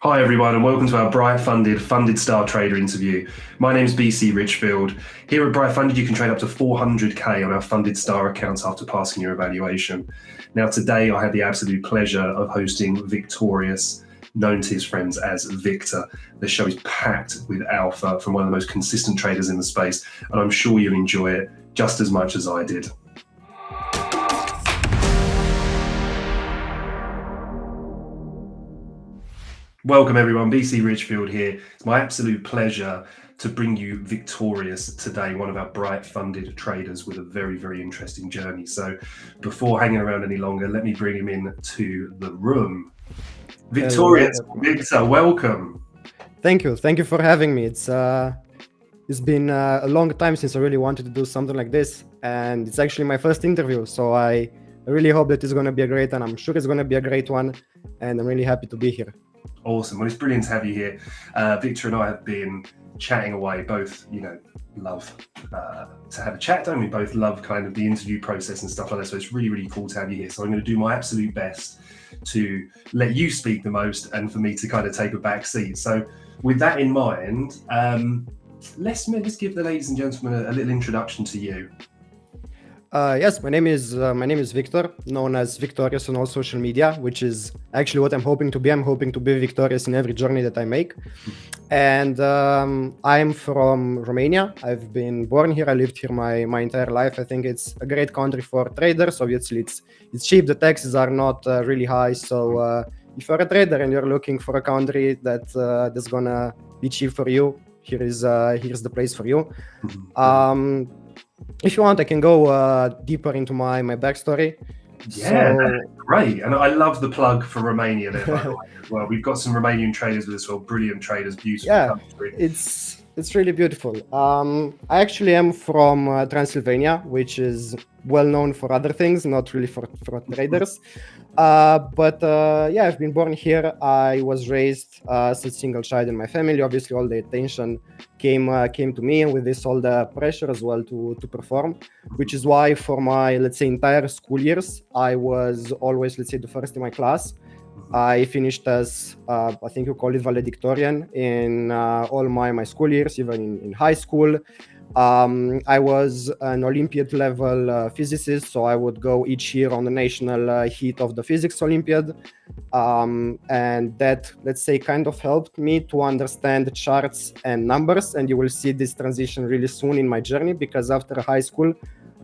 Hi everyone and welcome to our BrightFunded Funded Star Trader interview. My name is BC Richfield. Here at BrightFunded you can trade up to 400k on our Funded Star accounts after passing your evaluation. Now today I had the absolute pleasure of hosting Victorious, known to his friends as Victor. The show is packed with alpha from one of the most consistent traders in the space, and I'm sure you'll enjoy it just as much as I did. Welcome everyone, BC Richfield here. It's my absolute pleasure to bring you Victorious today, one of our BrightFunded traders with a very, very interesting journey. So before hanging around any longer, let me bring him in to the room. Victorious, Victor, welcome. Thank you for having me. It's been a long time since I really wanted to do something like this, and it's actually my first interview, so I really hope that it's going to be a great one. I'm sure it's going to be a great one, and I'm really happy to be here. Awesome. Well, it's brilliant to have you here. Victor and I have been chatting away, both, love to have a chat, don't we? Both love kind of the interview process and stuff like that. So it's really, really cool to have you here. So I'm going to do my absolute best to let you speak the most and for me to kind of take a back seat. So with that in mind, let's give the ladies and gentlemen a little introduction to you. Yes, my name is Victor, known as Victorious on all social media, which is actually what I'm hoping to be. I'm hoping to be victorious in every journey that I make. And I'm from Romania. I've been born here. I lived here my entire life. I think it's a great country for traders. Obviously, it's cheap. The taxes are not really high. So if you're a trader and you're looking for a country that's gonna be cheap for you, here's the place for you. If you want, I can go deeper into my backstory. Yeah, great. And I love the plug for Romania there, by the way, as well. We've got some Romanian traders with us, well, brilliant traders, beautiful country. It's really beautiful. I actually am from Transylvania, which is well known for other things, not really for traders. But I've been born here. I was raised as a single child in my family. Obviously, all the attention came to me, and with this, all the pressure as well to perform, which is why for my, let's say, entire school years, I was always, let's say, the first in my class. I finished as, I think you call it valedictorian in all my school years, even in high school. I was an Olympiad level physicist, so I would go each year on the national heat of the physics Olympiad. And that, let's say, kind of helped me to understand charts and numbers. And you will see this transition really soon in my journey, because after high school,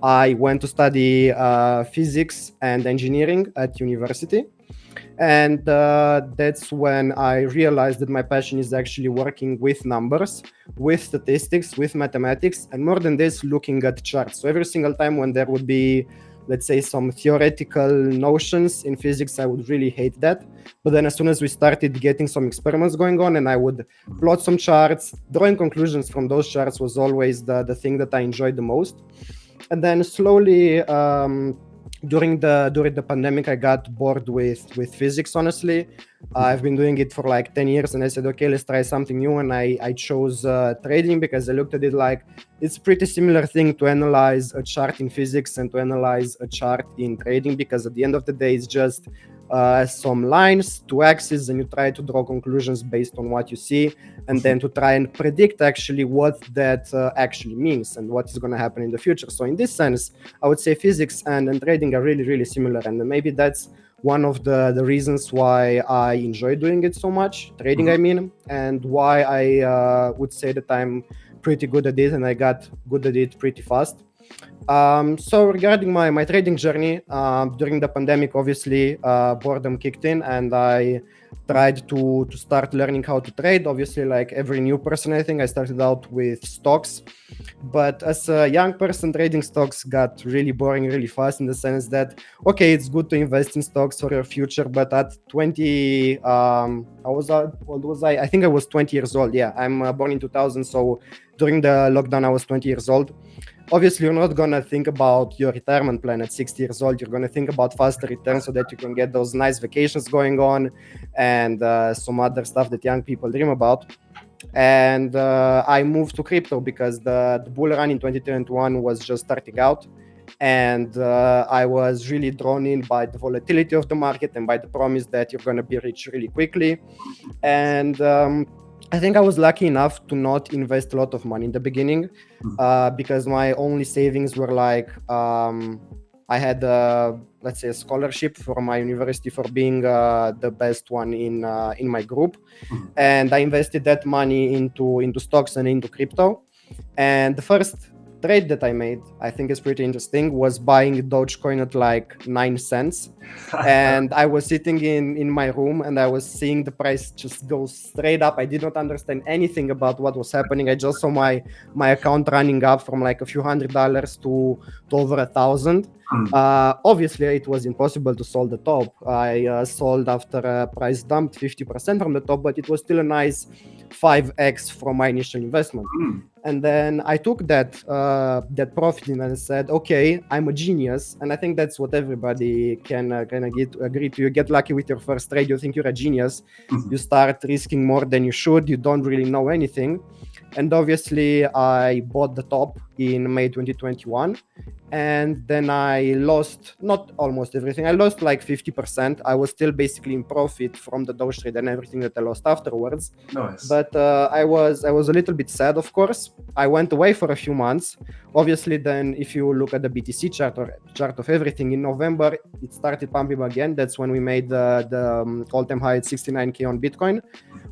I went to study physics and engineering at university. And that's when I realized that my passion is actually working with numbers, with statistics, with mathematics, and more than this, looking at charts. So every single time when there would be, let's say, some theoretical notions in physics, I would really hate that. But then as soon as we started getting some experiments going on and I would plot some charts, drawing conclusions from those charts was always the thing that I enjoyed the most. And then slowly, during the pandemic, I got bored with physics, honestly. I've been doing it for like 10 years, and I said, okay, let's try something new. And I chose trading, because I looked at it like it's a pretty similar thing to analyze a chart in physics and to analyze a chart in trading, because at the end of the day, it's just some lines, two axes, and you try to draw conclusions based on what you see, and then to try and predict actually what that actually means and what is going to happen in the future. So in this sense, I would say physics and trading are really, really similar, and maybe that's one of the reasons why I enjoy doing it so much, trading, I mean, and why I would say that I'm pretty good at it, and I got good at it pretty fast. So regarding my trading journey, during the pandemic, obviously, boredom kicked in, and I tried to start learning how to trade. Obviously, like every new person, I think I started out with stocks. But as a young person, trading stocks got really boring really fast, in the sense that, okay, it's good to invest in stocks for your future. But at 20, what was I? I think I was 20 years old. Yeah, I'm born in 2000. So during the lockdown, I was 20 years old. Obviously, you're not going to think about your retirement plan at 60 years old. You're going to think about faster returns so that you can get those nice vacations going on and some other stuff that young people dream about. And I moved to crypto because the bull run in 2021 was just starting out. And I was really drawn in by the volatility of the market and by the promise that you're going to be rich really quickly. And I think I was lucky enough to not invest a lot of money in the beginning, because my only savings were like, I had, let's say, a scholarship for my university for being the best one in my group, and I invested that money into stocks and into crypto. And the first trade that I made, I think is pretty interesting, was buying Dogecoin at like 9 cents. And I was sitting in my room and I was seeing the price just go straight up. I did not understand anything about what was happening. I just saw my account running up from like a few $100 to over 1,000. Obviously, it was impossible to sell the top. I sold after a price dumped 50% from the top, but it was still a nice 5x from my initial investment. And then I took that profit and said, okay, I'm a genius. And I think that's what everybody can agree to. You get lucky with your first trade. You think you're a genius. You start risking more than you should. You don't really know anything. And obviously, I bought the top in May 2021. And then I lost not almost everything. I lost like 50%. I was still basically in profit from the Doge trade and everything that I lost afterwards. Nice. But I was a little bit sad, of course. I went away for a few months. Obviously, then if you look at the BTC chart or chart of everything, in November it started pumping again. That's when we made the all-time high at 69K on Bitcoin.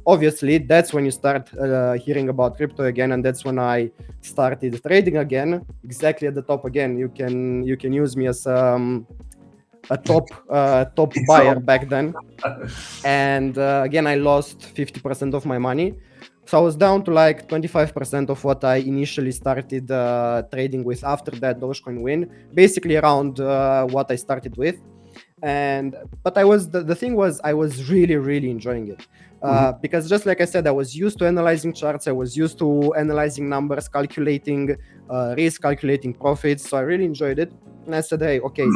Obviously, that's when you start hearing about crypto again, and that's when I started trading again, exactly at the top again. You can use me as a top buyer back then. And again, I lost 50% of my money. So I was down to like 25% of what I initially started trading with after that Dogecoin win, basically around what I started with. But the thing was, I was really enjoying it. Because just like I said, I was used to analyzing charts, I was used to analyzing numbers, calculating risk, calculating profits. So I really enjoyed it. And I said, hey, okay,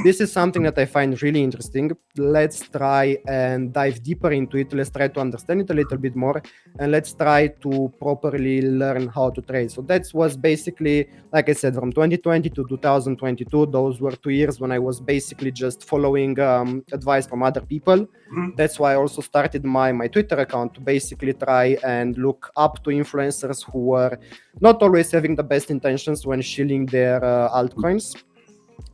this is something that I find really interesting. Let's try and dive deeper into it. Let's try to understand it a little bit more. And let's try to properly learn how to trade. So that was basically, like I said, from 2020 to 2022, those were 2 years when I was basically just following advice from other people. That's why I also started my Twitter account to basically try and look up to influencers who were not always having the best intentions when shilling their altcoins.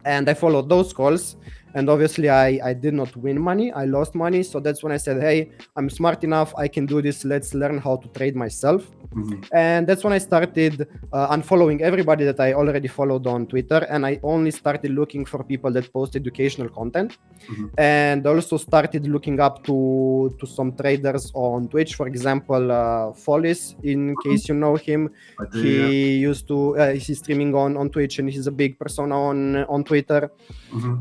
And I followed those calls. And obviously, I did not win money. I lost money. So that's when I said, hey, I'm smart enough. I can do this. Let's learn how to trade myself. And that's when I started unfollowing everybody that I already followed on Twitter. And I only started looking for people that post educational content. And also started looking up to some traders on Twitch. For example, Follis, in case you know him. He's streaming on Twitch, and he's a big persona on Twitter.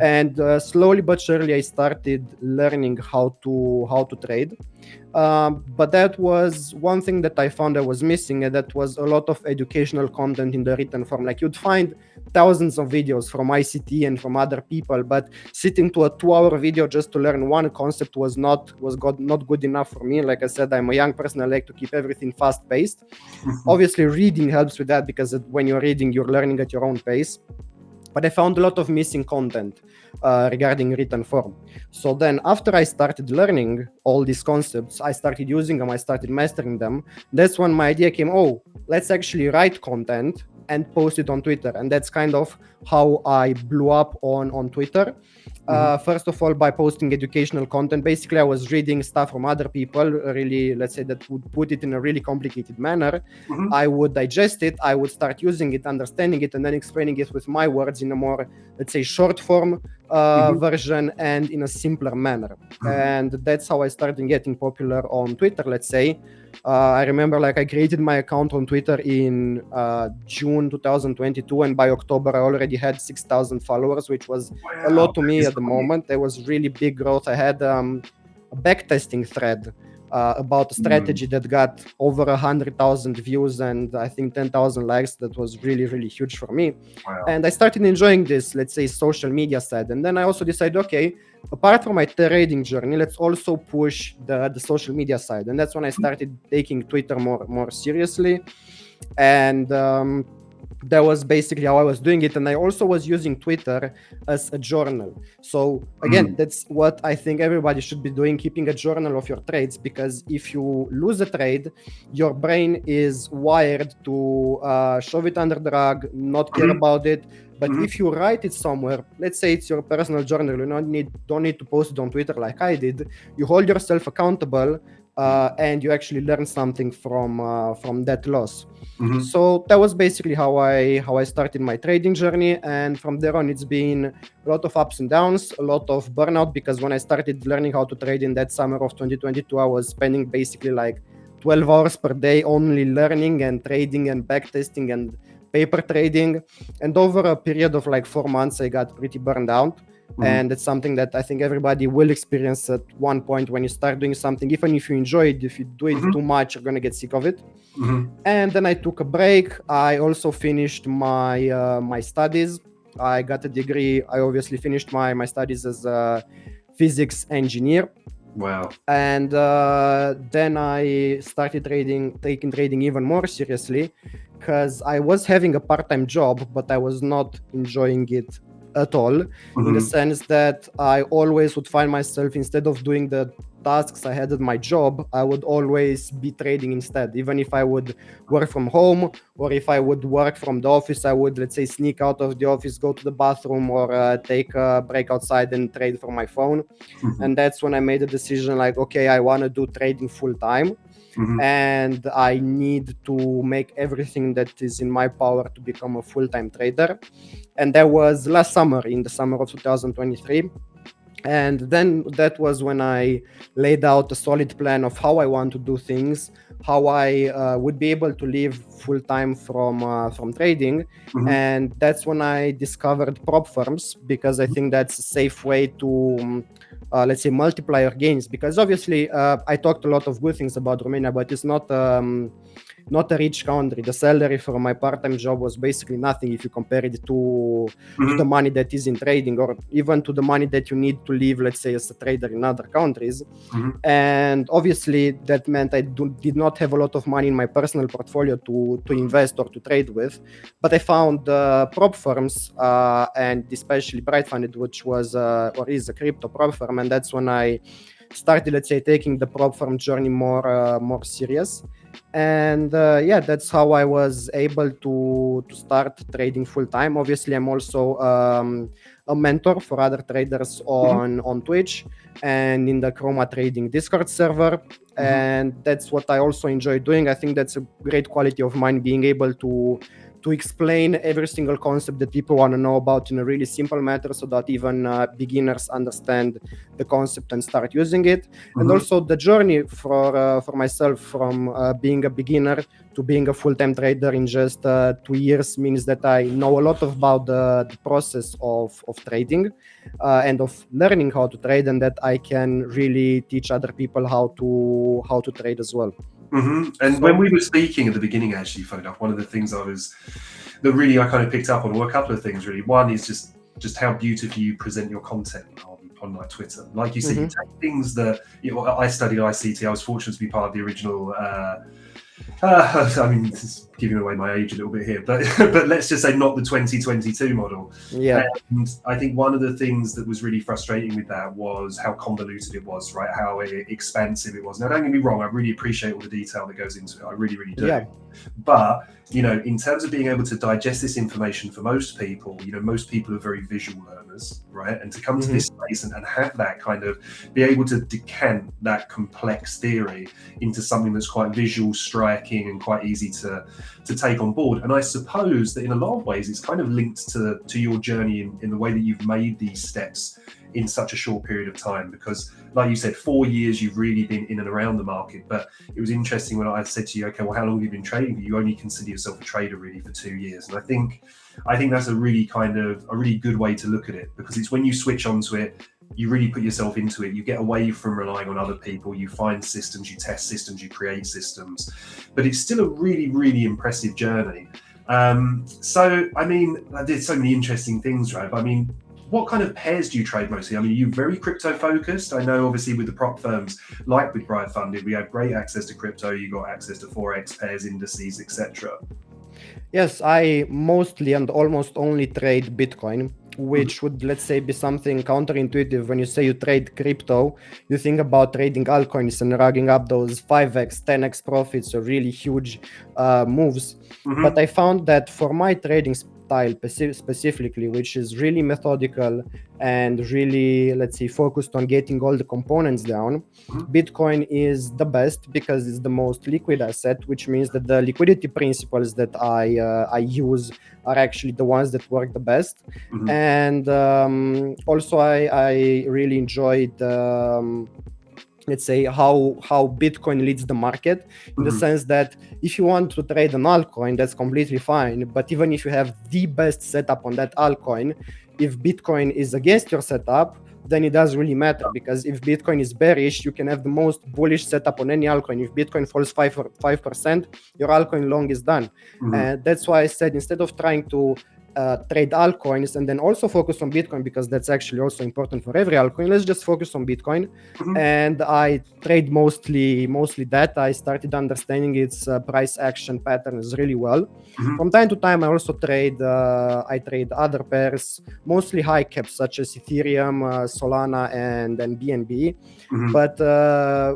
And slowly but surely, I started learning how to trade. But that was one thing that I found I was missing, and that was a lot of educational content in the written form. Like, you'd find thousands of videos from ICT and from other people, but sitting to a 2-hour video just to learn one concept was not good enough for me. Like I said, I'm a young person. I like to keep everything fast-paced. Obviously, reading helps with that, because when you're reading, you're learning at your own pace. But I found a lot of missing content regarding written form. So then after I started learning all these concepts, I started using them, I started mastering them. That's when my idea came, let's actually write content and post it on Twitter. And that's kind of how I blew up on Twitter. First of all, by posting educational content. Basically, I was reading stuff from other people, really, let's say, that would put it in a really complicated manner. I would digest it, I would start using it, understanding it, and then explaining it with my words in a more, let's say, short form version and in a simpler manner. And that's how I started getting popular on Twitter, let's say. I remember, like, I created my account on Twitter in June 2022, and by October I already had 6,000 followers, which was a lot to me at the moment. There was really big growth. I had a backtesting thread about a strategy that got over 100,000 views and I think 10,000 likes. That was really huge for me. And I started enjoying this, let's say, social media side. And then I also decided, okay, apart from my trading journey, let's also push the social media side. And that's when I started taking Twitter more seriously. And that was basically how I was doing it. And I also was using Twitter as a journal. So again, that's what I think everybody should be doing, keeping a journal of your trades, because if you lose a trade, your brain is wired to shove it under the rug, not care about it. But if you write it somewhere, let's say it's your personal journal, you don't need to post it on Twitter like I did. You hold yourself accountable, and you actually learn something from that loss. So that was basically how I started my trading journey, and from there on, it's been a lot of ups and downs, a lot of burnout, because when I started learning how to trade in that summer of 2022, I was spending basically like 12 hours per day only learning and trading and backtesting and paper trading. And over a period of like 4 months, I got pretty burned out. And it's something that I think everybody will experience at one point when you start doing something. Even if you enjoy it, if you do it too much, you're going to get sick of it. And then I took a break. I also finished my studies. I got a degree. I obviously finished my studies as a physics engineer. Wow. And then I started taking trading even more seriously, because I was having a part-time job, but I was not enjoying it at all, in the sense that I always would find myself, instead of doing the tasks I had at my job, I would always be trading instead. Even if I would work from home, or if I would work from the office, I would, let's say, sneak out of the office, go to the bathroom, or take a break outside and trade from my phone. And that's when I made a decision like, okay, I want to do trading full time. And I need to make everything that is in my power to become a full-time trader. And that was last summer, in the summer of 2023. And then that was when I laid out a solid plan of how I want to do things, how I would be able to live full-time from trading. And that's when I discovered prop firms, because I think that's a safe way to let's say, multiply your gains. Because obviously I talked a lot of good things about Romania, but it's not a rich country. The salary for my part-time job was basically nothing if you compare it to the money that is in trading, or even to the money that you need to live, let's say, as a trader in other countries. And obviously that meant I did not have a lot of money in my personal portfolio to invest or to trade with. But I found prop firms, and especially BrightFunded, which was or is a crypto prop firm. And that's when I started, let's say, taking the prop firm journey more serious. And that's how I was able to start trading full time. Obviously, I'm also a mentor for other traders on Twitch and in the Chroma Trading Discord server. And that's what I also enjoy doing. I think that's a great quality of mine, being able to explain every single concept that people want to know about in a really simple manner, so that even beginners understand the concept and start using it. And also the journey for myself from being a beginner to being a full-time trader in just 2 years means that I know a lot about the process of trading and of learning how to trade, and that I can really teach other people how to trade as well. And when we were speaking at the beginning, actually, funny enough, one of the things I kind of picked up on were a couple of things, really. One is just how beautifully you present your content on like Twitter. Like you said, you take things that, I studied ICT. I was fortunate to be part of the original I mean, this is giving away my age a little bit here, but let's just say not the 2022 model. Yeah. And I think one of the things that was really frustrating with that was how convoluted it was, right? How expansive it was. Now, don't get me wrong, I really appreciate all the detail that goes into it. I really, really do. Yeah. But, in terms of being able to digest this information for most people, most people are very visual learners, right? And to come to this space and have that kind of, be able to decant that complex theory into something that's quite visual, striking, and quite easy to take on board. And I suppose that in a lot of ways, it's kind of linked to your journey in the way that you've made these steps in such a short period of time, because like you said, 4 years you've really been in and around the market. But it was interesting when I said to you, okay, well, how long have you been trading? You only consider yourself a trader really for 2 years. And I think that's a really good way to look at it, because it's when you switch onto it, you really put yourself into it. You get away from relying on other people. You find systems, you test systems, you create systems. But it's still a really, really impressive journey. So, I mean, there's so many interesting things, right? I mean, what kind of pairs do you trade mostly? I mean, are you very crypto focused? I know obviously with the prop firms, like with BrightFunded, we have great access to crypto. You got access to Forex pairs, indices, etc. Yes, I mostly and almost only trade Bitcoin, which would, let's say, be something counterintuitive. When you say you trade crypto, you think about trading altcoins and racking up those 5x, 10x profits or really huge moves. But I found that for my trading style specifically, which is really methodical and really, let's say, focused on getting all the components down, Bitcoin is the best because it's the most liquid asset, which means that the liquidity principles that I use are actually the ones that work the best. And also I really enjoyed let's say how Bitcoin leads the market, in the sense that if you want to trade an altcoin, that's completely fine. But even if you have the best setup on that altcoin, if Bitcoin is against your setup, then it doesn't really matter, because if Bitcoin is bearish, you can have the most bullish setup on any altcoin. If Bitcoin falls 5%, your altcoin long is done. And that's why I said, instead of trying to trade altcoins and then also focus on Bitcoin, because that's actually also important for every altcoin, let's just focus on Bitcoin. And I trade mostly that. I started understanding its price action patterns really well. From time to time, I also trade other pairs, mostly high caps such as Ethereum, Solana, and BNB. But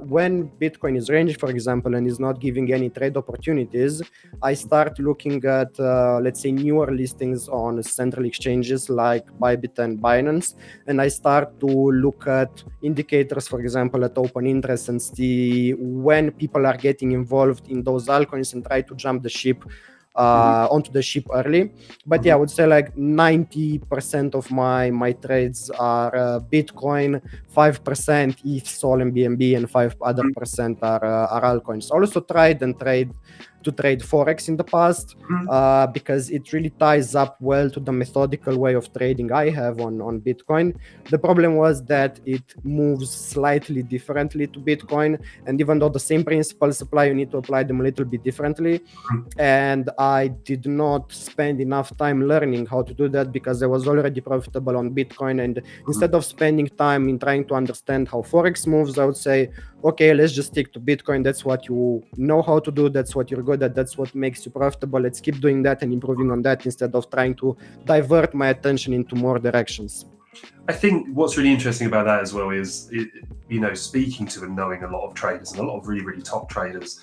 when Bitcoin is ranging, for example, and is not giving any trade opportunities, I start looking at let's say newer listings on central exchanges like Bybit and Binance, and I start to look at indicators, for example, at open interest, and see when people are getting involved in those altcoins and try to jump the ship onto the ship early. But yeah, I would say like 90% of my trades are Bitcoin, 5% ETH, Sol, and BNB, and 5% are altcoins. I also tried to trade Forex in the past because it really ties up well to the methodical way of trading I have on Bitcoin. The problem was that it moves slightly differently to Bitcoin, and even though the same principles apply, you need to apply them a little bit differently. And I did not spend enough time learning how to do that, because I was already profitable on Bitcoin. And instead of spending time in trying to understand how Forex moves, I would say, okay, let's just stick to Bitcoin. That's what you know how to do. That's what you're good at. That's what makes you profitable. Let's keep doing that and improving on that, instead of trying to divert my attention into more directions. I think what's really interesting about that as well is, speaking to and knowing a lot of traders and a lot of really, really top traders,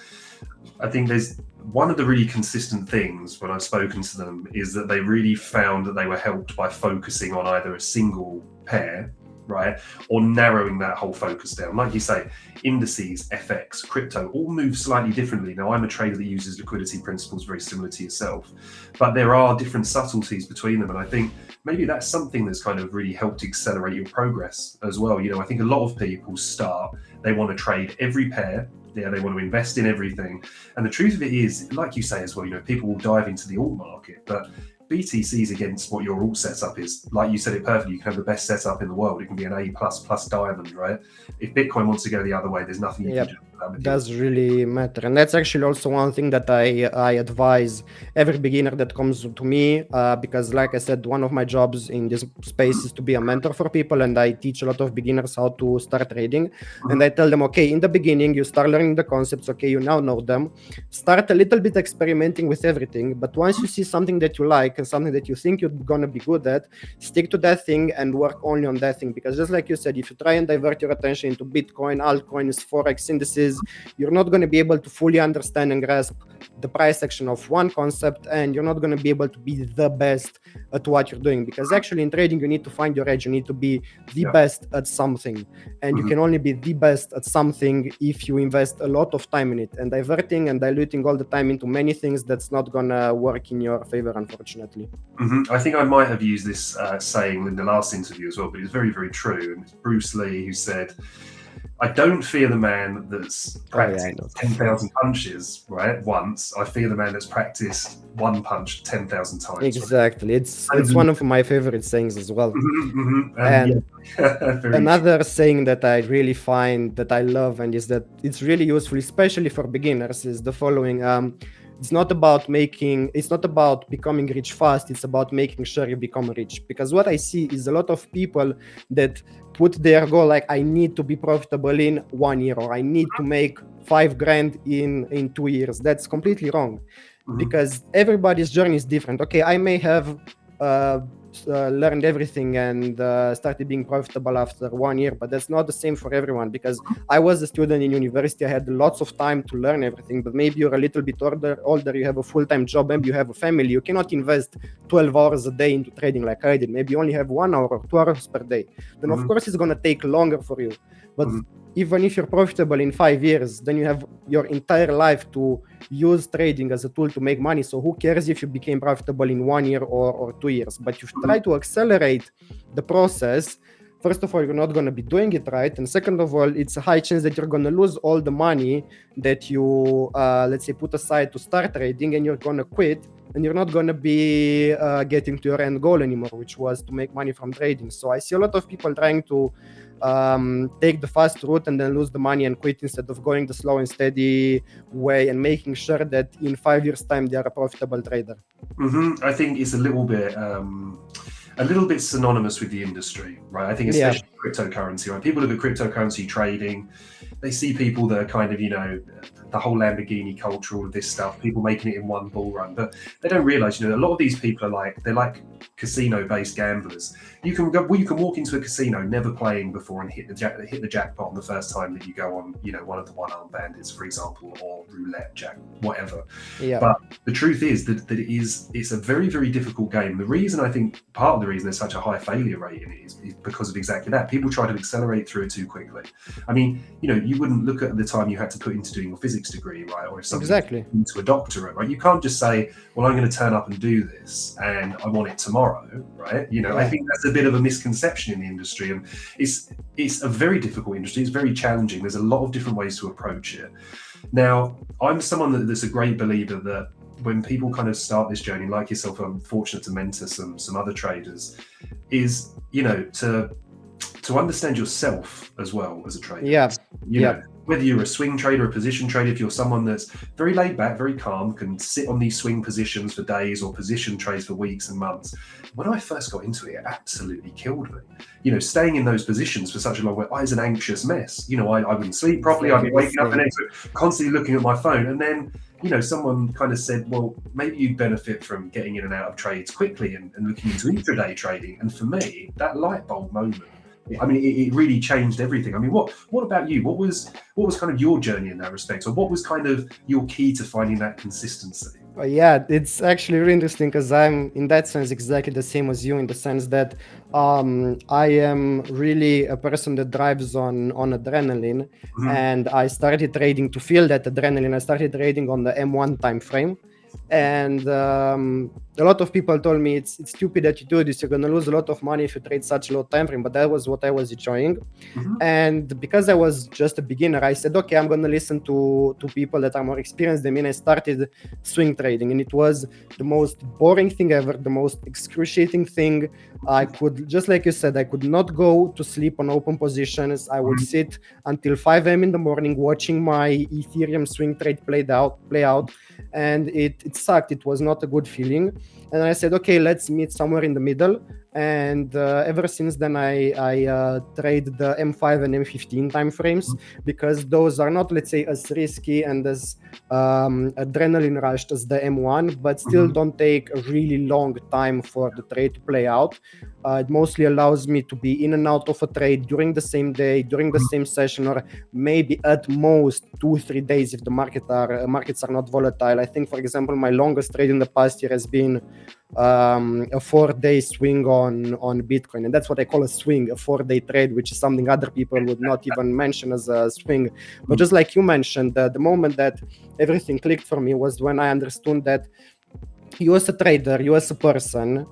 I think there's one of the really consistent things when I've spoken to them is that they really found that they were helped by focusing on either a single pair, right, or narrowing that whole focus down. Like you say, indices, FX, crypto all move slightly differently. Now, I'm a trader that uses liquidity principles very similar to yourself, but there are different subtleties between them. And I think maybe that's something that's kind of really helped accelerate your progress as well. I think a lot of people they want to trade every pair. Yeah, they want to invest in everything. And the truth of it is, like you say as well, people will dive into the alt market, but BTC's against what your alt setup is. Like you said it perfectly, you can have the best setup in the world. It can be an A++ diamond, right? If Bitcoin wants to go the other way, there's nothing you can do. Does really matter. And that's actually also one thing that I advise every beginner that comes to me, because like I said, one of my jobs in this space is to be a mentor for people, and I teach a lot of beginners how to start trading. And I tell them, okay, in the beginning you start learning the concepts, okay, you now know them, start a little bit experimenting with everything, but once you see something that you like and something that you think you're gonna be good at, stick to that thing and work only on that thing. Because just like you said, if you try and divert your attention into Bitcoin, altcoins, Forex, indices, you're not going to be able to fully understand and grasp the price action of one concept, and you're not going to be able to be the best at what you're doing. Because actually in trading, you need to find your edge. You need to be the best at something, and you can only be the best at something if you invest a lot of time in it. And diverting and diluting all the time into many things, that's not going to work in your favor, unfortunately. I think I might have used this saying in the last interview as well, but it's very, very true. And it's Bruce Lee who said, I don't fear the man that's practiced 10,000 punches, right, once. I fear the man that's practiced one punch 10,000 times. Exactly. It's one of my favorite sayings as well. And another saying that I really find that I love, and is that it's really useful, especially for beginners, is the following. It's not about becoming rich fast. It's about making sure you become rich. Because what I see is a lot of people that put their goal like, I need to be profitable in 1 year, or I need to make $5,000 in 2 years. That's completely wrong. because everybody's journey is different. Okay, I may have learned everything and started being profitable after 1 year, but that's not the same for everyone, because I was a student in university. I had lots of time to learn everything, but maybe you're a little bit older, you have a full-time job, maybe you have a family, you cannot invest 12 hours a day into trading like I did. Maybe you only have 1 hour or 2 hours per day. Then of course it's going to take longer for you. But even if you're profitable in 5 years, then you have your entire life to use trading as a tool to make money. So who cares if you became profitable in 1 year or 2 years? But you try to accelerate the process. First of all, you're not going to be doing it right. And second of all, it's a high chance that you're going to lose all the money that you, let's say, put aside to start trading, and you're going to quit. And you're not going to be getting to your end goal anymore, which was to make money from trading. So I see a lot of people trying to take the fast route and then lose the money and quit, instead of going the slow and steady way and making sure that in 5 years' time they are a profitable trader. I think it's a little bit synonymous with the industry, right? I think especially cryptocurrency. When people look at cryptocurrency trading, they see people that are kind of, the whole Lamborghini culture, all of this stuff, people making it in one bull run, but they don't realize, a lot of these people are they're like casino-based gamblers. You can walk into a casino never playing before and hit the jackpot on the first time that you go on, one of the one-armed bandits, for example, or roulette, whatever. Yeah. But the truth is that it's a very, very difficult game. The reason, I think, part of the reason there's such a high failure rate in it is because of exactly that. People try to accelerate through it too quickly. I mean, you wouldn't look at the time you had to put into doing your physics degree, right? Or if something into a doctorate, right? You can't just say, well, I'm going to turn up and do this and I want it tomorrow, right? I think that's a bit of a misconception in the industry, and it's a very difficult industry. It's very challenging. There's a lot of different ways to approach it. Now, I'm someone that's a great believer that when people kind of start this journey, like yourself, I'm fortunate to mentor some other traders, is, to understand yourself as well as a trader. Whether you're a swing trader, a position trader, if you're someone that's very laid back, very calm, can sit on these swing positions for days or position trades for weeks and months. When I first got into it, it absolutely killed me. Staying in those positions for such a long way, I was an anxious mess. I wouldn't sleep properly. I'd be waking up the next week, constantly looking at my phone. And then, someone kind of said, well, maybe you benefit from getting in and out of trades quickly and looking into intraday trading. And for me, that light bulb moment, I mean, it really changed everything. I mean, what about you? What was kind of your journey in that respect, or what was kind of your key to finding that consistency? Yeah, it's actually really interesting, because I'm in that sense exactly the same as you, in the sense that I am really a person that drives on adrenaline, and I started trading to feel that adrenaline. I started trading on the M1 time frame. And a lot of people told me it's stupid that you do this, you're going to lose a lot of money if you trade such low time frame, but that was what I was enjoying. And because I was just a beginner, I said, okay, I'm going to listen to people that are more experienced than me, and I started swing trading. And it was the most boring thing ever, the most excruciating thing. I could, just like you said, I could not go to sleep on open positions. I would sit until 5 a.m. in the morning watching my Ethereum swing trade play out, and it sucked. It was not a good feeling. And I said, okay, let's meet somewhere in the middle. And ever since then, I trade the M5 and M15 timeframes, because those are not, let's say, as risky and as adrenaline rushed as the M1, but still don't take a really long time for the trade to play out. It mostly allows me to be in and out of a trade during the same day, during the same session, or maybe at most 2-3 days if the markets are not volatile. I think, for example, my longest trade in the past year has been a 4-day swing on Bitcoin, and that's what I call a swing, a 4-day trade, which is something other people would not even mention as a swing. But just like you mentioned, the moment that everything clicked for me was when I understood that you as a trader, you as a person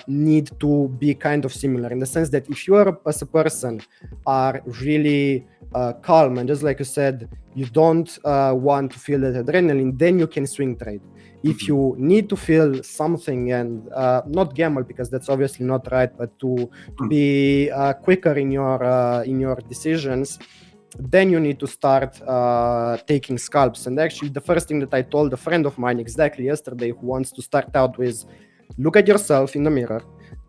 need to be kind of similar, in the sense that if you are, as a person, are really calm, and just like you said, you don't want to feel that adrenaline, then you can swing trade. If you need to feel something and not gamble, because that's obviously not right, but to be quicker in your decisions, then you need to start taking scalps. And actually, the first thing that I told a friend of mine exactly yesterday, who wants to start out with, look at yourself in the mirror,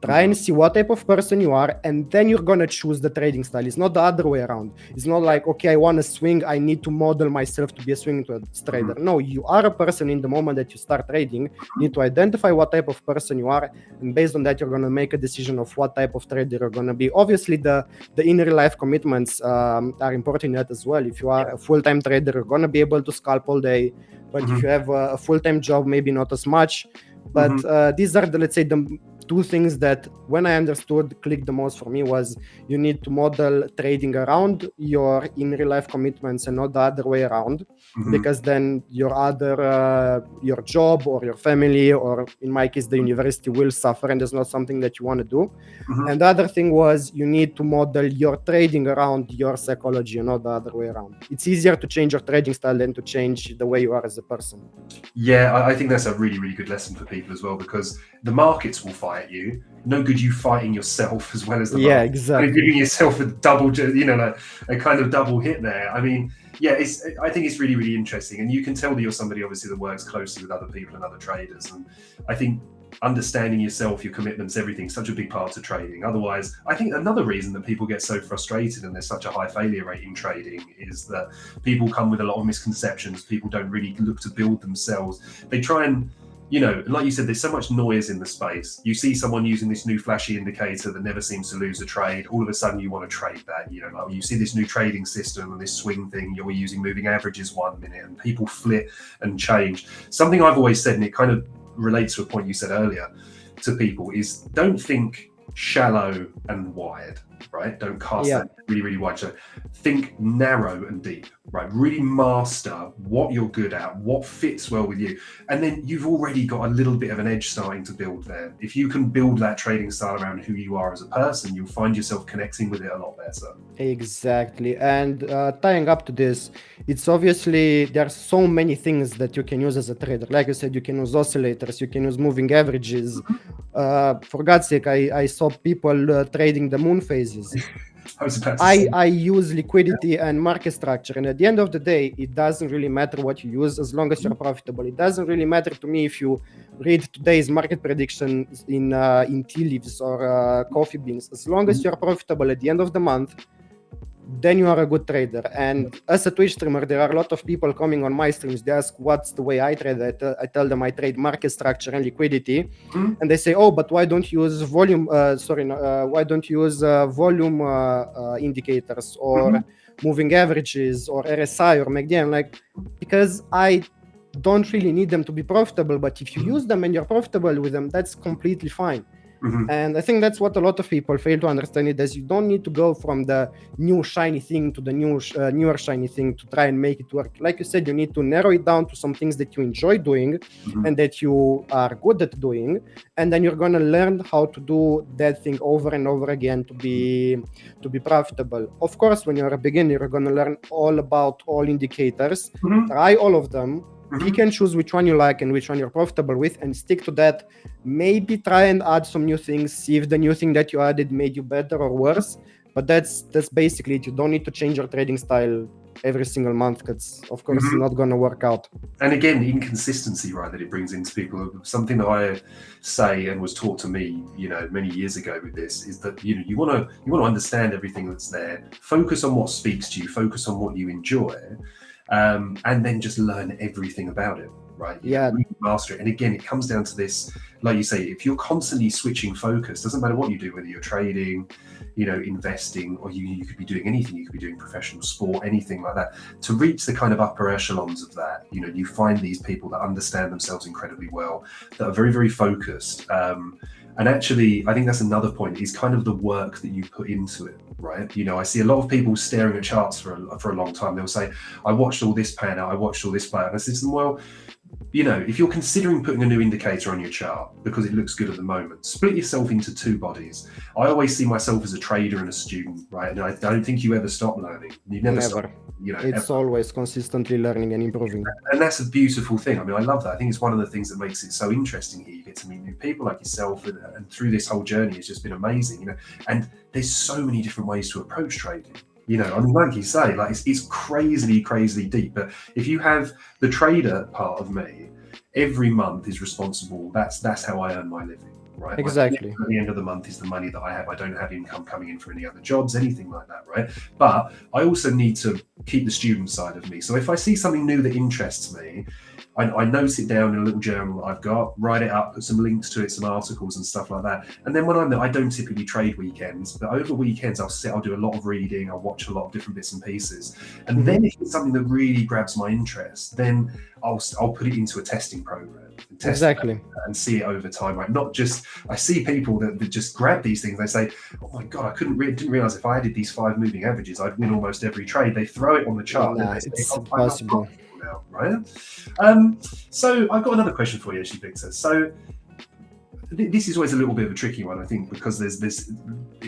Try and see what type of person you are, and then you're gonna choose the trading style. It's not the other way around. It's not like, okay, I want to swing, I need to model myself to be a swing trader. No, you are a person in the moment that you start trading. You need to identify what type of person you are, and based on that, you're gonna make a decision of what type of trader you're gonna be. Obviously, the in real life commitments are important in that as well. If you are a full-time trader, you're gonna be able to scalp all day. But if you have a full-time job, maybe not as much. But these are the, let's say, the two things that when I understood clicked the most for me was you need to model trading around your in real life commitments and not the other way around, because then your your job or your family, or in my case the university, will suffer, and it's not something that you want to do. And the other thing was you need to model your trading around your psychology and not the other way around. It's easier to change your trading style than to change the way you are as a person. Yeah, I think that's a really, really good lesson for people as well, because the markets will fight you. No good you fighting yourself as well as the market. Yeah, exactly. And giving yourself a double, like a kind of double hit there. I mean, yeah, I think it's really, really interesting. And you can tell that you're somebody obviously that works closely with other people and other traders. And I think understanding yourself, your commitments, everything, such a big part of trading. Otherwise, I think another reason that people get so frustrated and there's such a high failure rate in trading is that people come with a lot of misconceptions. People don't really look to build themselves. They try and, like you said, there's so much noise in the space. You see someone using this new flashy indicator that never seems to lose a trade. All of a sudden you want to trade that, like you see this new trading system and this swing thing, you're using moving averages 1 minute, and people flip and change. Something I've always said, and it kind of relates to a point you said earlier to people, is don't think shallow and wide, right? Don't cast that really, really wide. So think narrow and deep, right? Really master what you're good at, what fits well with you. And then you've already got a little bit of an edge starting to build there. If you can build that trading style around who you are as a person, you'll find yourself connecting with it a lot better. Exactly. And tying up to this, it's obviously there are so many things that you can use as a trader. Like I said, you can use oscillators, you can use moving averages. For God's sake, I saw people trading the moon phases. I use liquidity and market structure, and at the end of the day, it doesn't really matter what you use as long as you're profitable. It doesn't really matter to me if you read today's market prediction in tea leaves or coffee beans. As long as you're profitable at the end of the month, then you are a good trader. And as a Twitch streamer, there are a lot of people coming on my streams. They ask what's the way I trade. I tell them I trade market structure and liquidity, and they say, "Oh, but why don't you use volume? Why don't you use volume indicators or moving averages or RSI or MACD?" I'm like, because I don't really need them to be profitable. But if you use them and you're profitable with them, that's completely fine. And I think that's what a lot of people fail to understand, it is you don't need to go from the new shiny thing to the newer shiny thing to try and make it work. Like you said, you need to narrow it down to some things that you enjoy doing and that you are good at doing, and then you're going to learn how to do that thing over and over again to be profitable. Of course, when you're a beginner, you're going to learn all about all indicators, try all of them, pick and choose which one you like and which one you're profitable with, and stick to that. Maybe try and add some new things, see if the new thing that you added made you better or worse. But that's basically it. You don't need to change your trading style every single month, because of course it's not going to work out. And again, inconsistency, right, that it brings into people. Something that I say and was taught to me, many years ago with this, is that you want to understand everything that's there. Focus on what speaks to you. Focus on what you enjoy. And then just learn everything about it, right? Really master it. And again, it comes down to this, like you say, if you're constantly switching focus, doesn't matter what you do, whether you're trading, investing, or you could be doing anything. You could be doing professional sport, anything like that. To reach the kind of upper echelons of that, you find these people that understand themselves incredibly well, that are very, very focused. And actually, I think that's another point, is kind of the work that you put into it, right? I see a lot of people staring at charts for a long time. They'll say, I watched all this pan out, I watched all this play out. And I said to them, well, if you're considering putting a new indicator on your chart because it looks good at the moment, split yourself into two bodies. I always see myself as a trader and a student, right? And I don't think you ever stop learning. You never stop. It's always consistently learning and improving. And that's a beautiful thing. I mean, I love that. I think it's one of the things that makes it so interesting here. You get to meet new people like yourself, and through this whole journey, it's just been amazing, and there's so many different ways to approach trading. I mean, like you say, like it's crazily deep. But if you have the trader part of me, every month is responsible. That's how I earn my living. right? Exactly. At the end of the month is the money that I have. I don't have income coming in from any other jobs, anything like that, right? But I also need to keep the student side of me. So if I see something new that interests me, I note it down in a little journal that I've got, write it up, put some links to it, some articles and stuff like that. And then when I'm there, I don't typically trade weekends, but over weekends I'll do a lot of reading, I'll watch a lot of different bits and pieces. And then if it's something that really grabs my interest, then I'll put it into a testing program and test Exactly. and see it over time, right? Not just, I see people that just grab these things, they say, oh my God, I didn't realize if I added these 5 moving averages, I'd win almost every trade. They throw it on the chart. Nah, And they it's say, oh, I'm not impossible. profitable now, right? So I've got another question for you, actually, Victor. So this is always a little bit of a tricky one, I think, because it's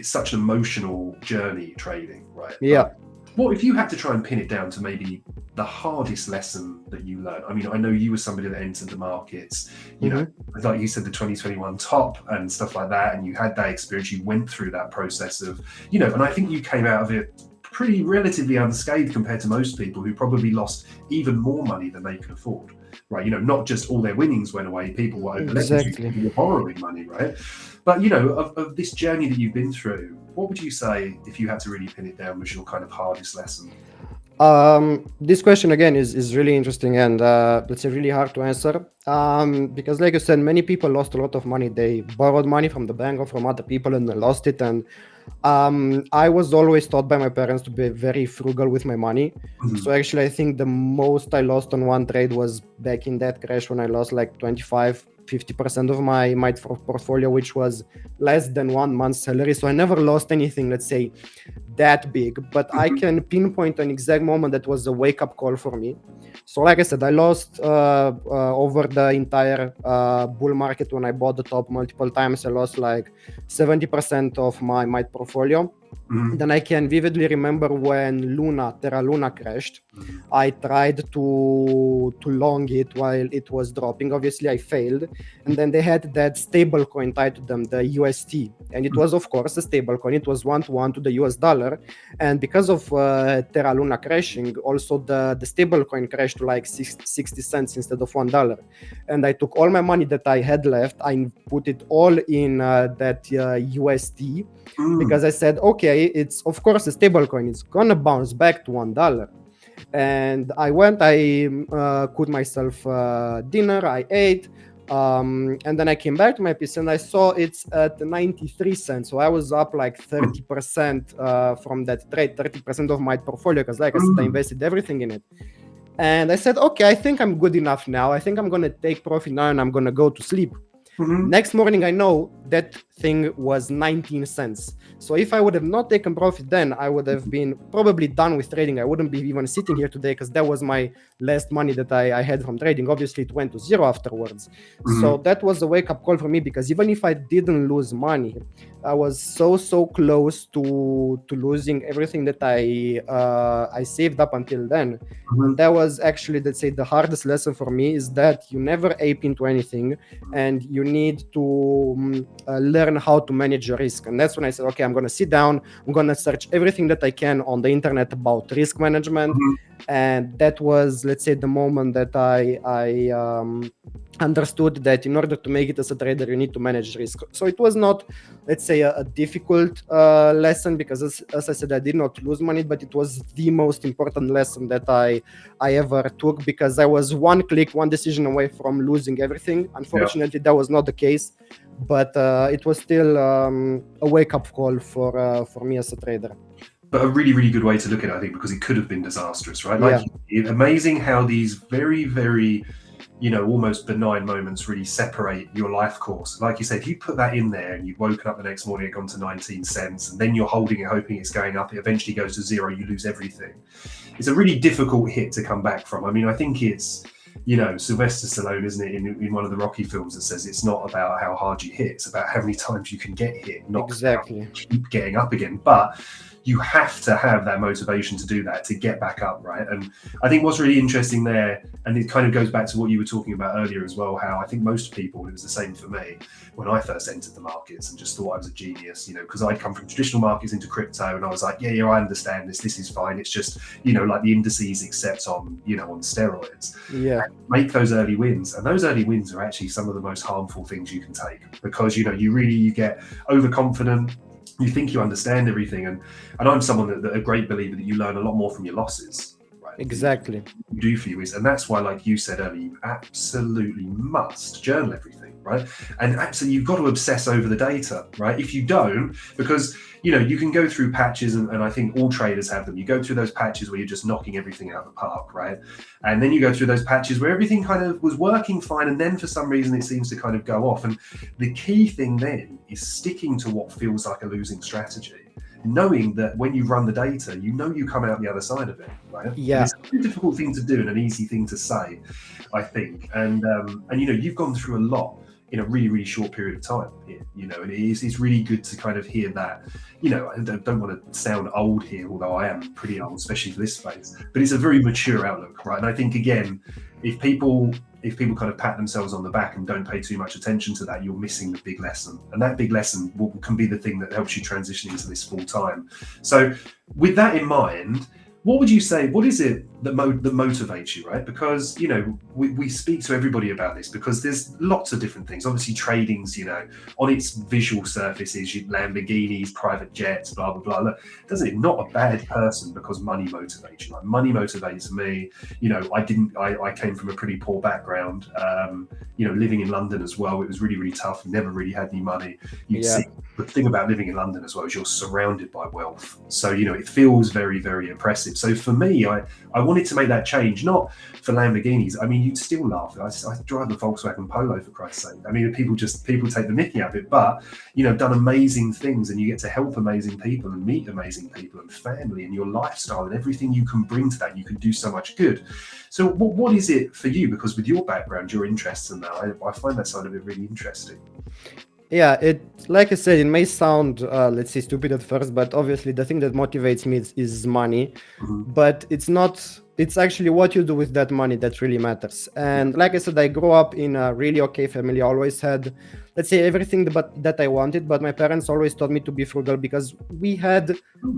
such an emotional journey trading, right? Yeah. What if you had to try and pin it down to maybe the hardest lesson that you learned? I mean, I know you were somebody that entered the markets, you know, like you said, the 2021 top and stuff like that, and you had that experience, you went through that process of, you know, and I think you came out of it pretty relatively unscathed compared to most people who probably lost even more money than they could afford, right? You know, not just all their winnings went away, people were over Exactly. people were borrowing money, right? But, you know, of this journey that you've been through, what would you say, if you had to really pin it down, was your kind of hardest lesson? This question again is really interesting and it's really hard to answer because, like you said, many people lost a lot of money. They borrowed money from the bank or from other people and they lost it. And I was always taught by my parents to be very frugal with my money. So actually, I think the most I lost on one trade was back in that crash when I lost like 50% of my portfolio, which was less than 1 month's salary. So I never lost anything, let's say, that big, but I can pinpoint an exact moment that was a wake-up call for me. So like I said, I lost over the entire bull market when I bought the top multiple times. I lost like 70% of my portfolio. Then I can vividly remember when Terra Luna crashed. I tried to long it while it was dropping. Obviously, I failed. And then they had that stable coin tied to them, the UST. And it was, of course, a stable coin. It was 1-to-1 to the US dollar. And because of Terra Luna crashing, also the stable coin crashed to like 60 cents instead of $1. And I took all my money that I had left. I put it all in that UST. Because I said, okay, it's of course a stable coin. It's gonna bounce back to $1. And I went, I cooked myself dinner, I ate, and then I came back to my PC and I saw it's at 93 cents. So I was up like 30% from that trade, 30% of my portfolio, because like I said, I invested everything in it. And I said, okay, I think I'm good enough now. I think I'm gonna take profit now and I'm gonna go to sleep. Next morning, I know that thing was 19 cents. So if I would have not taken profit then, I would have been probably done with trading. I wouldn't be even sitting here today because that was my last money that I had from trading. Obviously, it went to zero afterwards. So that was a wake-up call for me, because even if I didn't lose money, I was so close to losing everything that I saved up until then. And that was actually, let's say, the hardest lesson for me, is that you never ape into anything and you need to learn how to manage your risk. And that's when I said, okay, I'm going to sit down, I'm going to search everything that I can on the internet about risk management. And that was, let's say, the moment that I understood that in order to make it as a trader, you need to manage risk. So it was not, let's say, a difficult lesson, because as I said, I did not lose money, but it was the most important lesson that I ever took, because I was one decision away from losing everything. Unfortunately, that was not the case, but it was still a wake-up call for me as a trader. But a really, really good way to look at it, I think, because it could have been disastrous, right? Like, amazing how these very, very, you know, almost benign moments really separate your life course. Like you said, if you put that in there and you've woken up the next morning, it gone to 19 cents, and then you're holding it, hoping it's going up, it eventually goes to zero, you lose everything. It's a really difficult hit to come back from. I mean, I think it's, you know, Sylvester Stallone, isn't it, in one of the Rocky films, that says it's not about how hard you hit, it's about how many times you can get hit, not exactly keep getting up again. But you have to have that motivation to do that, to get back up, right? And I think what's really interesting there, and it kind of goes back to what you were talking about earlier as well, how I think most people, it was the same for me when I first entered the markets and just thought I was a genius, you know, because I'd come from traditional markets into crypto, and I was like, yeah, I understand this is fine. It's just, you know, like the indices except on, you know, on steroids. Yeah. make those early wins, and those early wins are actually some of the most harmful things you can take, because you get overconfident, you think you understand everything, and I'm someone that a great believer that you learn a lot more from your losses. Exactly. Do for you is, and that's why, like you said earlier, you absolutely must journal everything, right? And absolutely, you've got to obsess over the data, right? If you don't, because you can go through patches, and I think all traders have them. You go through those patches where you're just knocking everything out of the park, right? And then you go through those patches where everything kind of was working fine, and then for some reason it seems to kind of go off. And the key thing then is sticking to what feels like a losing strategy, knowing that when you run the data, you come out the other side of it, right? Yeah. And it's a difficult thing to do and an easy thing to say, I think. And you've gone through a lot in a really, really short period of time here, and it's really good to kind of hear that. I don't want to sound old here, although I am pretty old, especially for this space, but it's a very mature outlook, right? And I think, again, if people kind of pat themselves on the back and don't pay too much attention to that, you're missing the big lesson. And that big lesson can be the thing that helps you transition into this full time. So with that in mind, what would you say, what is it that motivates you, right? Because, we speak to everybody about this, because there's lots of different things. Obviously, trading's, on its visual surface is Lamborghinis, private jets, blah, blah, blah. Look, doesn't it? Not a bad person, because money motivates you. Like, money motivates me. I came from a pretty poor background, living in London as well. It was really, really tough. Never really had any money. See, the thing about living in London as well is you're surrounded by wealth. So, it feels very, very impressive. So for me, I wanted to make that change, not for Lamborghinis. I mean, you'd still laugh. I drive a Volkswagen Polo, for Christ's sake. I mean, people take the mickey out of it, but, done amazing things, and you get to help amazing people and meet amazing people and family and your lifestyle and everything you can bring to that. You can do so much good. So what is it for you? Because with your background, your interests in that, I find that side of it really interesting. Yeah, like I said, it may sound, let's say, stupid at first, but obviously the thing that motivates me is money. Mm-hmm. But it's actually what you do with that money that really matters. And like I said, I grew up in a really okay family. I always had, let's say, everything that I wanted, but my parents always taught me to be frugal, because we had,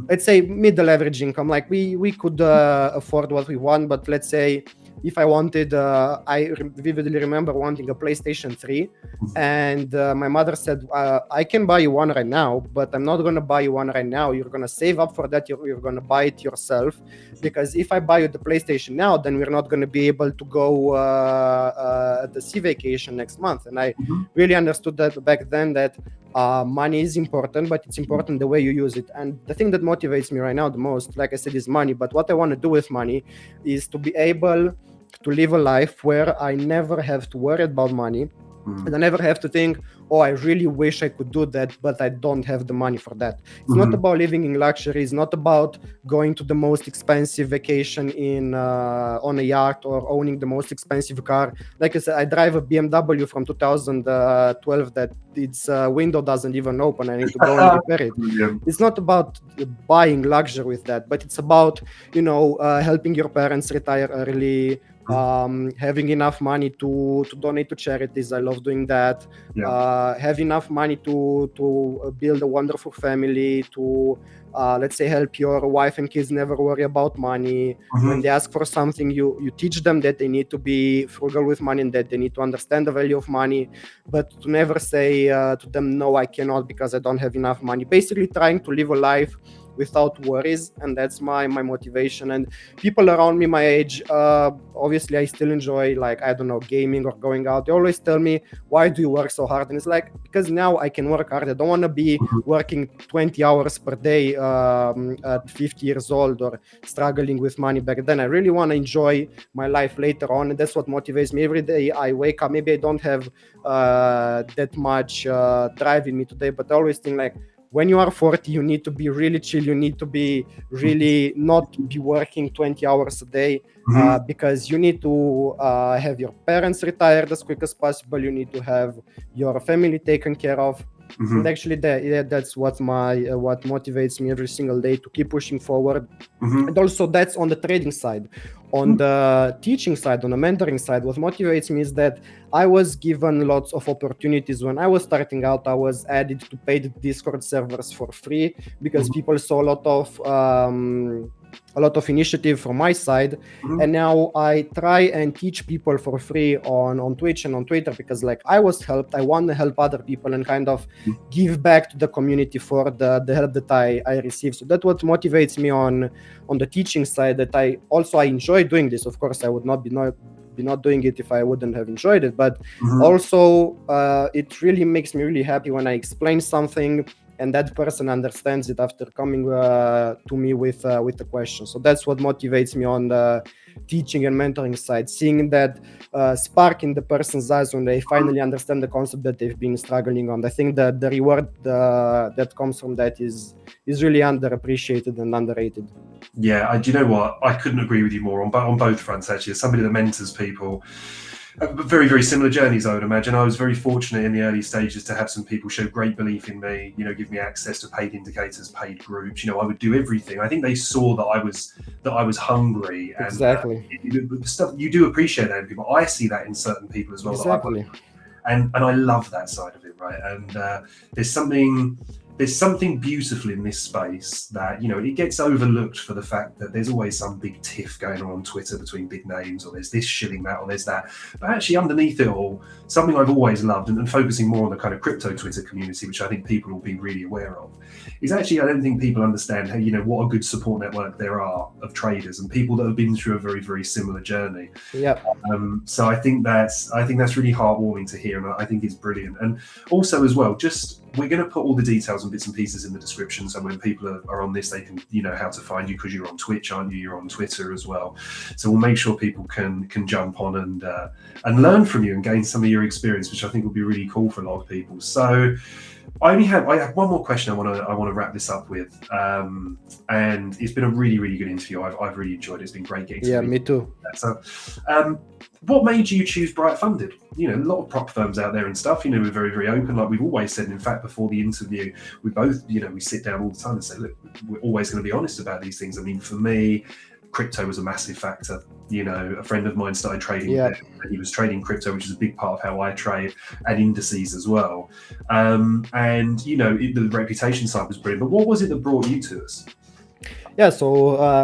let's say, middle average income. Like we could afford what we want, but let's say, if I wanted, I vividly remember wanting a PlayStation 3, and my mother said, I can buy you one right now, but I'm not going to buy you one right now. You're going to save up for that. You're going to buy it yourself, because if I buy you the PlayStation now, then we're not going to be able to go at the sea vacation next month. And I really understood that back then, that money is important, but it's important the way you use it. And the thing that motivates me right now the most, like I said, is money. But what I want to do with money is to be able to live a life where I never have to worry about money, and I never have to think, I really wish I could do that, but I don't have the money for that. It's not about living in luxury. It's not about going to the most expensive vacation on a yacht, or owning the most expensive car. Like I said, I drive a BMW from 2012 that its window doesn't even open. I need to go and repair it. Yeah. It's not about buying luxury with that, but it's about, helping your parents retire early, having enough money to donate to charities. I love doing that. Have enough money to build a wonderful family, to let's say, help your wife and kids never worry about money. When they ask for something, you teach them that they need to be frugal with money, and that they need to understand the value of money, but to never say to them, no, I cannot because I don't have enough money. Basically trying to live a life without worries, and that's my motivation. And people around me my age, obviously I still enjoy, like, I don't know, gaming or going out. They always tell me, why do you work so hard? And it's like, because now I can work hard. I don't want to be working 20 hours per day at 50 years old, or struggling with money back then. I really want to enjoy my life later on, and that's what motivates me. Every day I wake up, maybe I don't have that much drive in me today, but I always think, like, when you are 40, you need to be really chill. You need to be really not be working 20 hours a day, because you need to have your parents retired as quick as possible. You need to have your family taken care of. And actually, that's what motivates me every single day to keep pushing forward. And also, that's on the trading side. On the teaching side, on the mentoring side, what motivates me is that I was given lots of opportunities. When I was starting out, I was added to paid Discord servers for free because people saw a lot of initiative from my side. And now I try and teach people for free on Twitch and on Twitter because like I was helped, I want to help other people and kind of give back to the community for the help that I received. So that's what motivates me on the teaching side, that I enjoy doing this. Of course, I would not be not doing it if I wouldn't have enjoyed it, but also it really makes me really happy when I explain something and that person understands it after coming to me with the question. So that's what motivates me on the teaching and mentoring side, seeing that spark in the person's eyes when they finally understand the concept that they've been struggling on. I think that the reward that comes from that is really underappreciated and underrated. Yeah, do you know what? I couldn't agree with you more on both fronts, actually. As somebody that mentors people, very, very similar journeys, I would imagine. I was very fortunate in the early stages to have some people show great belief in me, give me access to paid indicators, paid groups. I would do everything. I think they saw that I was hungry. And, exactly. Stuff you do appreciate that in people. I see that in certain people as well. Exactly. And I love that side of it, right? And there's something beautiful in this space that, it gets overlooked for the fact that there's always some big tiff going on Twitter between big names, or there's this shilling that, or there's that. But actually underneath it all, something I've always loved, and focusing more on the kind of crypto Twitter community, which I think people will be really aware of, is actually I don't think people understand how, what a good support network there are of traders and people that have been through a very, very similar journey. Yeah. So I think that's really heartwarming to hear, and I think it's brilliant. And also as well, we're going to put all the details and bits and pieces in the description, so when people are on this, they can how to find you, because you're on Twitch, aren't you? You're on Twitter as well, so we'll make sure people can jump on and learn from you and gain some of your experience, which I think will be really cool for a lot of people. So I have one more question I want to wrap this up with, and it's been a really, really good interview. I've really enjoyed it. It's been great getting to me too. So what made you choose BrightFunded? A lot of prop firms out there and stuff, we're very, very open, like we've always said. In fact, before the interview, we both, we sit down all the time and say, look, we're always going to be honest about these things. I mean, for me, crypto was a massive factor. A friend of mine started trading and he was trading crypto, which is a big part of how I trade, and indices as well. And the reputation side was brilliant. But what was it that brought you to us? Yeah, so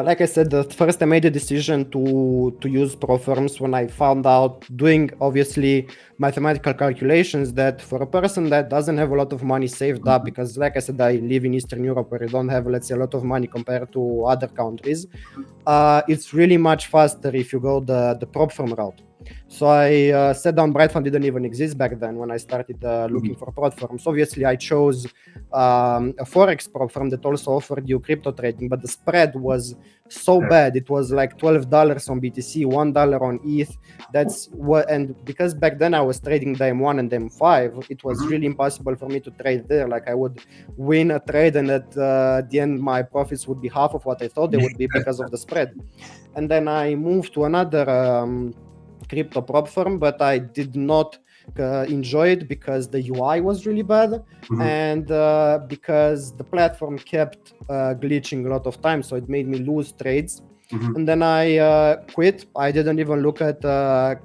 like I said, first I made a decision to use prop firms when I found out, doing obviously mathematical calculations, that for a person that doesn't have a lot of money saved up, because like I said, I live in Eastern Europe where you don't have, let's say, a lot of money compared to other countries, it's really much faster if you go the prop firm route. So I sat down. BrightFund didn't even exist back then when I started looking for prop firms. Obviously, I chose a forex prop firm that also offered you crypto trading, but the spread was so bad. It was like $12 on BTC, $1 on ETH. That's what. And because back then I was trading DM1 and DM5, it was really impossible for me to trade there. Like I would win a trade, and at the end my profits would be half of what I thought they would be because of the spread. And then I moved to another crypto prop firm, but I did not enjoy it because the UI was really bad, and because the platform kept glitching a lot of times, so it made me lose trades. And then I quit. I didn't even look at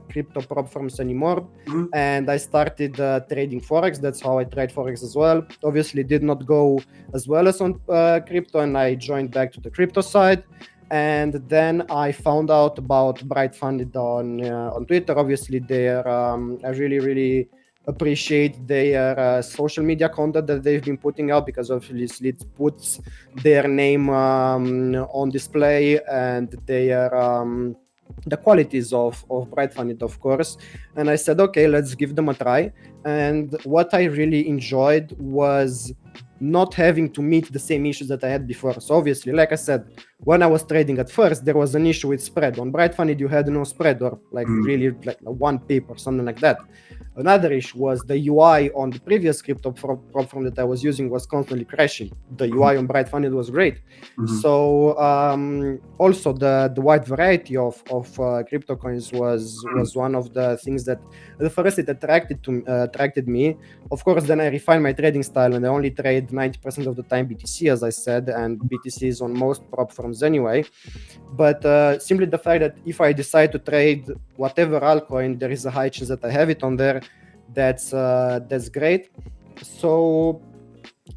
crypto prop firms anymore, and I started trading forex. That's how I trade forex as well. Obviously did not go as well as on crypto, and I joined back to the crypto side. And then I found out about BrightFunded on Twitter. Obviously, I really, really appreciate their social media content that they've been putting out, because obviously it puts their name on display, and their the qualities of BrightFunded, of course. And I said, okay, let's give them a try. And what I really enjoyed was not having to meet the same issues that I had before. So obviously, like I said, when I was trading at first, there was an issue with spread. On BrightFunded, you had no spread, or like really like one pip or something like that. Another issue was the UI on the previous crypto prop firm that I was using was constantly crashing. The UI on BrightFunded was great. So also the wide variety of crypto coins was one of the things that at first it attracted me. Of course, then I refined my trading style, and I only trade 90% of the time BTC, as I said, and BTC is on most prop firms anyway. But simply the fact that if I decide to trade whatever altcoin, there is a high chance that I have it on there. That's great. So,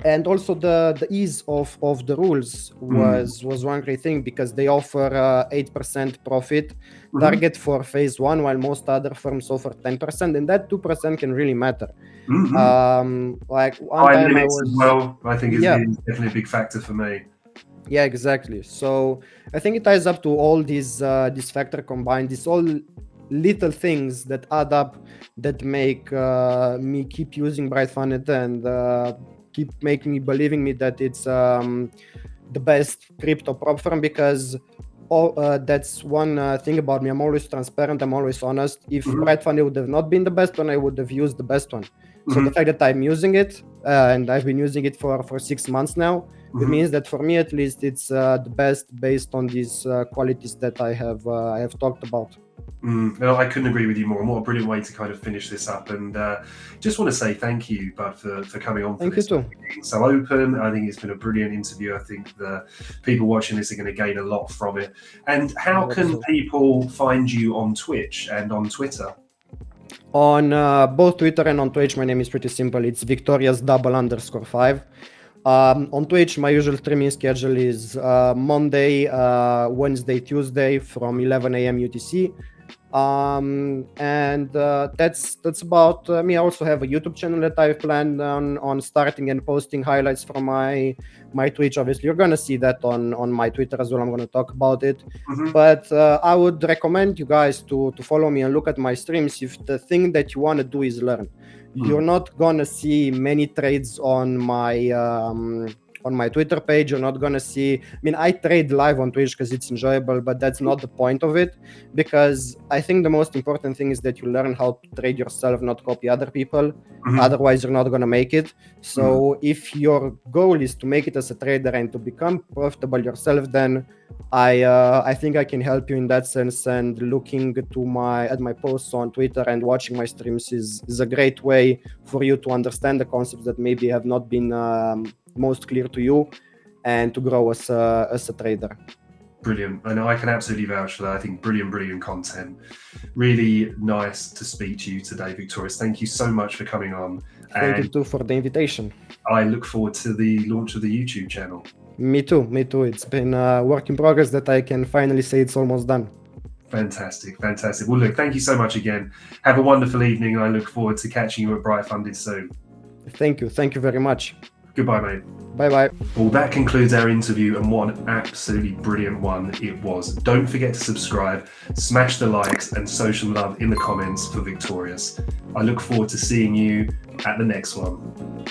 and also the ease of the rules was one great thing, because they offer 8% profit target for phase one, while most other firms offer 10%, and that 2% can really matter. Like one high time limits as well, I think is definitely a big factor for me. Yeah, exactly. So I think it ties up to all these this factor combined, these all little things that add up, that make me keep using BrightFunded and keep making me believing me that it's the best crypto prop firm, because that's one thing about me. I'm always transparent, I'm always honest. If BrightFunded would have not been the best one, I would have used the best one. So the fact that I'm using it, and I've been using it for 6 months now, it means that for me at least it's the best based on these qualities that I have talked about. No, I couldn't agree with you more. And what a brilliant way to kind of finish this up. And just want to say thank you, Bud, for coming on. Thank you too. Being so open. I think it's been a brilliant interview. I think the people watching this are going to gain a lot from it. And how can people find you on Twitch and on Twitter? On both Twitter and on Twitch, my name is pretty simple. It's Victorious_5. On Twitch, my usual streaming schedule is Monday, Wednesday, Tuesday from 11 a.m. UTC. And that's about me. I also have a YouTube channel that I've planned on starting and posting highlights from my Twitch. Obviously, you're gonna see that on my Twitter as well. I'm gonna talk about it. But I would recommend you guys to follow me and look at my streams if the thing that you want to do is learn. You're not gonna see many trades on my Twitter page. You're not gonna see, I mean, I trade live on Twitch because it's enjoyable, but that's not the point of it, because I think the most important thing is that you learn how to trade yourself, not copy other people. Otherwise you're not gonna make it. So if your goal is to make it as a trader and to become profitable yourself, then I think I can help you in that sense. And looking at my posts on Twitter and watching my streams is a great way for you to understand the concepts that maybe have not been most clear to you, and to grow as a trader. Brilliant. I know I can absolutely vouch for that. I think brilliant content. Really nice to speak to you today, Victorious. Thank you so much for coming on. Thank you too for the invitation. I look forward to the launch of the YouTube channel. Me too. It's been a work in progress that I can finally say it's almost done. Fantastic. Well, look, thank you so much again. Have a wonderful evening. I look forward to catching you at BrightFunded soon. Thank you very much. Goodbye, mate. Bye. Well, that concludes our interview, and what an absolutely brilliant one it was. Don't forget to subscribe, smash the likes and social love in the comments for Victorious. I look forward to seeing you at the next one.